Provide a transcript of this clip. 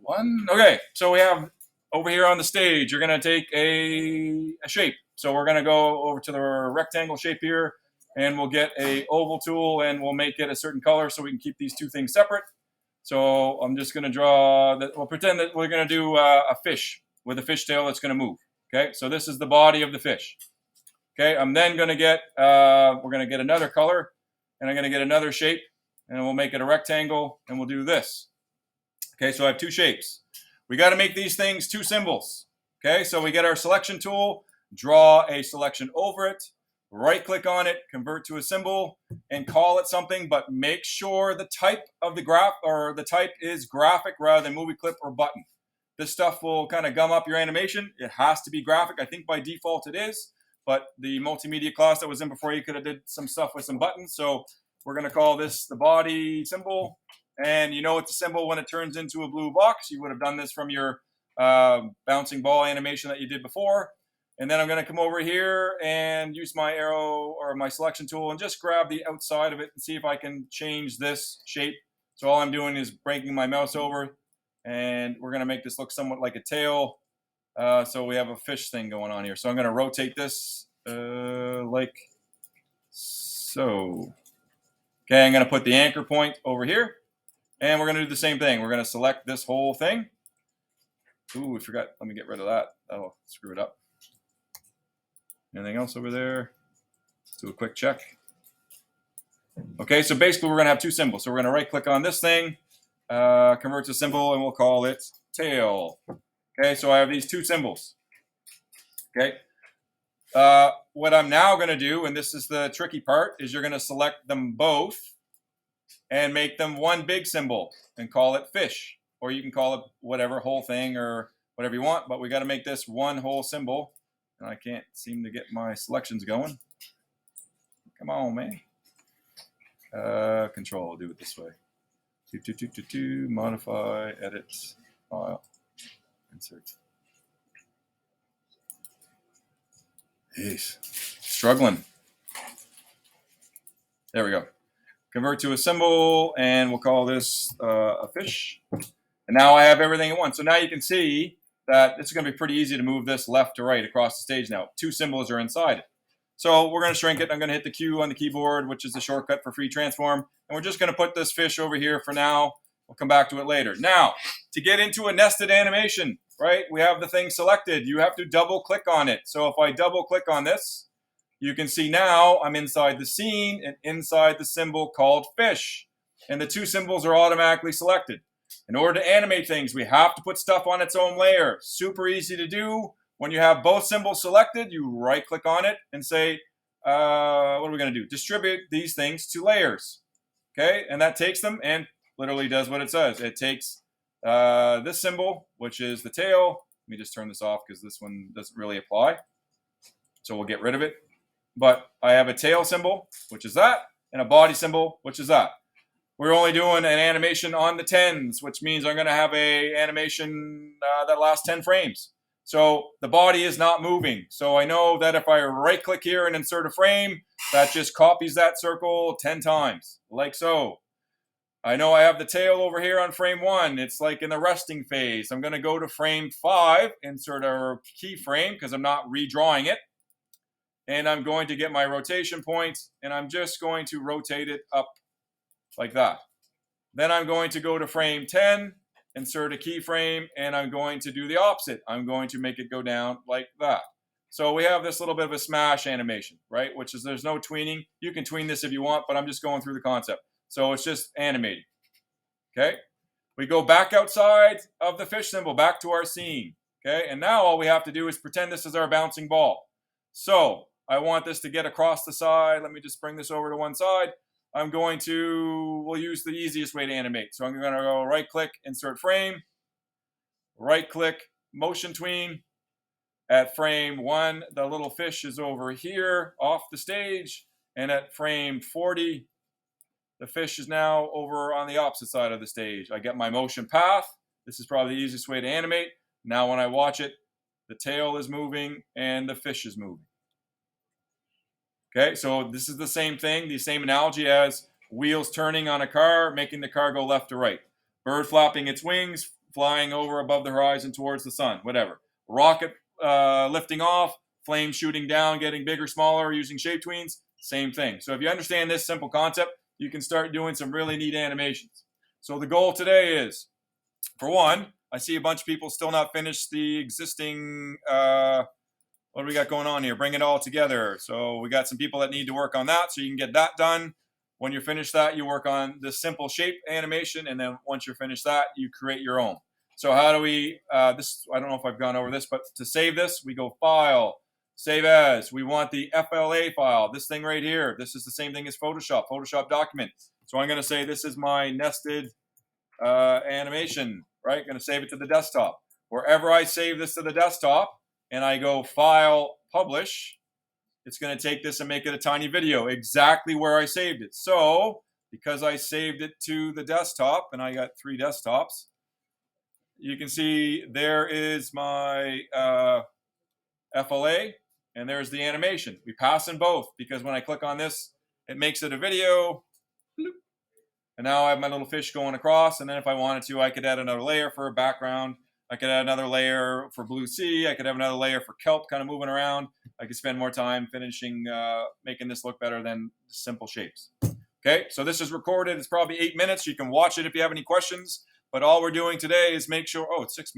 One. Okay, so we have over here on the stage, you're going to take a shape. So we're going to go over to the rectangle shape here, and we'll get a oval tool, and we'll make it a certain color so we can keep these two things separate. So I'm just going to draw that. We'll pretend that we're going to do a fish with a fish tail that's going to move. Okay, so this is the body of the fish. Okay, I'm then going to get, we're going to get another color, and I'm going to get another shape, and we'll make it a rectangle, and we'll do this. Okay, so I have two shapes. We got to make these things two symbols. Okay, so we get our selection tool, draw a selection over it, right click on it, convert to a symbol, and call it something, but make sure the type of the graph or the type is graphic rather than movie clip or button. This stuff will kind of gum up your animation. It has to be graphic. I think by default it is, but the multimedia class that was in before, you could have did some stuff with some buttons. So we're going to call this the body symbol. And you know it's a symbol when it turns into a blue box. You would have done this from your bouncing ball animation that you did before. And then I'm going to come over here and use my arrow or my selection tool and just grab the outside of it and see if I can change this shape. So all I'm doing is breaking my mouse over, and we're going to make this look somewhat like a tail. So we have a fish thing going on here. So I'm going to rotate this like so. Okay, I'm going to put the anchor point over here. And we're going to do the same thing. We're going to select this whole thing. Ooh, we forgot. Let me get rid of that. That'll screw it up. Anything else over there? Let's do a quick check. Okay, so basically we're going to have two symbols. So we're going to right click on this thing, convert to symbol, and we'll call it tail. Okay, so I have these two symbols. Okay. What I'm now going to do, and this is the tricky part, is you're going to select them both and make them one big symbol and call it fish. Or you can call it whatever, whole thing or whatever you want, but we got to make this one whole symbol. And I can't seem to get my selections going. Come on, man. Control, do it this way. Modify, edit, file, insert. Jeez, struggling. There we go. Convert to a symbol, and we'll call this a fish. And now I have everything at once. So now you can see that it's going to be pretty easy to move this left to right across the stage now. Two symbols are inside it. So we're going to shrink it. I'm going to hit the Q on the keyboard, which is the shortcut for free transform. And we're just going to put this fish over here for now. We'll come back to it later. Now, to get into a nested animation, right, we have the thing selected. You have to double click on it. So if I double click on this, you can see now I'm inside the scene and inside the symbol called fish. And the two symbols are automatically selected. In order to animate things, we have to put stuff on its own layer. Super easy to do. When you have both symbols selected, you right click on it and say, what are we going to do? Distribute these things to layers. Okay, and that takes them and literally does what it says. It takes this symbol, which is the tail. Let me just turn this off because this one doesn't really apply. So we'll get rid of it. But I have a tail symbol, which is that, and a body symbol, which is that. We're only doing an animation on the 10s, which means I'm going to have a animation that lasts 10 frames. So the body is not moving. So I know that if I right click here and insert a frame, that just copies that circle 10 times, like so. I know I have the tail over here on frame 1. It's like in the resting phase. I'm going to go to frame 5, insert a keyframe because I'm not redrawing it. And I'm going to get my rotation point, and I'm just going to rotate it up like that. Then I'm going to go to frame 10, insert a keyframe, and I'm going to do the opposite. I'm going to make it go down like that. So we have this little bit of a smash animation, right? Which is there's no tweening. You can tween this if you want, but I'm just going through the concept. So it's just animating. Okay? We go back outside of the fish symbol, back to our scene. Okay? And now all we have to do is pretend this is our bouncing ball. So I want this to get across the side. Let me just bring this over to one side. I'm going to, we'll use the easiest way to animate. So I'm going to go right click, insert frame, right click, motion tween. At frame 1, the little fish is over here off the stage. And at frame 40, the fish is now over on the opposite side of the stage. I get my motion path. This is probably the easiest way to animate. Now when I watch it, the tail is moving and the fish is moving. Okay, so this is the same thing, the same analogy as wheels turning on a car, making the car go left to right. Bird flapping its wings, flying over above the horizon towards the sun, whatever. Rocket lifting off, flame shooting down, getting bigger, smaller, using shape tweens, same thing. So if you understand this simple concept, you can start doing some really neat animations. So the goal today is, for one, I see a bunch of people still not finished the existing, what do we got going on here? Bring it all together. So we got some people that need to work on that, so you can get that done. When you're finished that, you work on the simple shape animation, and then once you're finished that, you create your own. So how do we, I don't know if I've gone over this, but to save this, we go File, Save As. We want the FLA file, this thing right here. This is the same thing as Photoshop document. So I'm going to say this is my nested animation, right? Going to save it to the desktop. Wherever I save this to the desktop and I go File, Publish, it's going to take this and make it a tiny video exactly where I saved it. So because I saved it to the desktop, and I got 3 desktops, you can see there is my FLA, and there's the animation. We pass in both because when I click on this, it makes it a video. And now I have my little fish going across, and then if I wanted to, I could add another layer for a background. I could add another layer for blue sea. I could have another layer for kelp kind of moving around. I could spend more time finishing, making this look better than simple shapes. Okay, so this is recorded. It's probably 8 minutes. You can watch it if you have any questions. But all we're doing today is make sure, oh, it's 6 minutes.